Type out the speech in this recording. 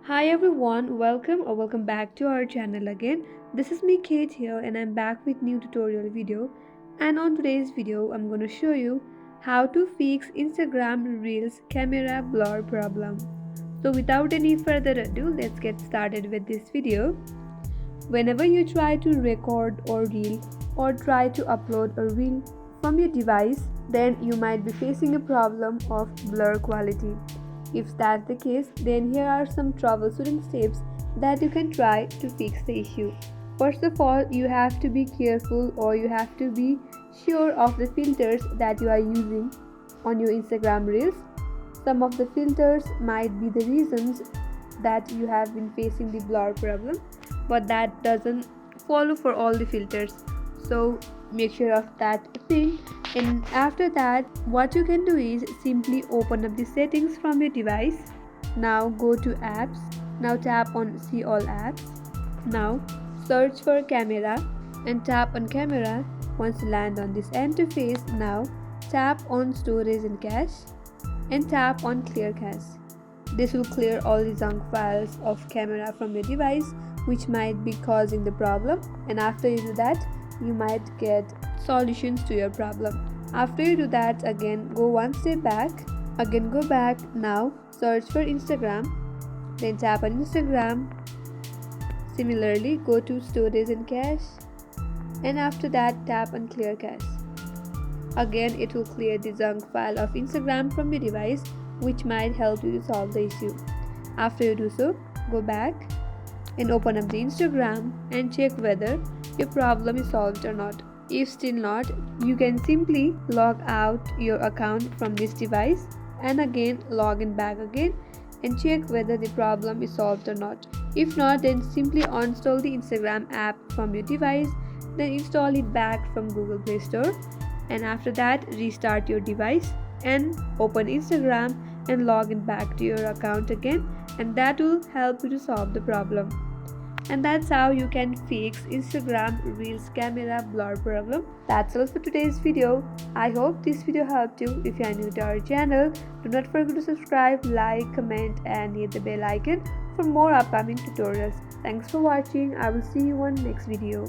Hi everyone, welcome back to our channel again. This is me Kate here and I'm back with new tutorial video. And on today's video I'm going to show you how to fix Instagram Reels camera blur problem. So without any further ado, let's get started with this video. Whenever you try to record or reel or try to upload a reel from your device, then you might be facing a problem of blur quality. If that's the case, then here are some troubleshooting steps that you can try to fix the issue. First of all, you have to be careful or you have to be sure of the filters that you are using on your Instagram Reels. Some of the filters might be the reasons that you have been facing the blur problem, but that doesn't follow for all the filters. So make sure of that thing. And after that, what you can do is simply open up the settings from your device. Now go to apps. Now tap on see all apps. Now search for camera and tap on camera. Once you land on this interface, now tap on storage and cache and tap on clear cache. This will clear all the junk files of camera from your device which might be causing the problem, and after you do that you might get solutions to your problem. After you do that, again go one step back, again go back. Now search for Instagram, then tap on Instagram. Similarly go to storage and cache, and after that tap on clear cache. Again it will clear the junk file of Instagram from your device, which might help you to solve the issue. After you do so, go back and open up the Instagram and check whether your problem is solved or not. If still not, you can simply log out your account from this device and again log in back again and check whether the problem is solved or not. If not, then simply uninstall the Instagram app from your device, then install it back from Google Play Store, and after that restart your device and open Instagram and log in back to your account again, and that will help you to solve the problem. And that's how you can fix Instagram Reels camera blur problem. That's all for today's video. I hope this video helped you. If you are new to our channel, do not forget to subscribe, like, comment and hit the bell icon for more upcoming tutorials. Thanks for watching. I will see you on next video.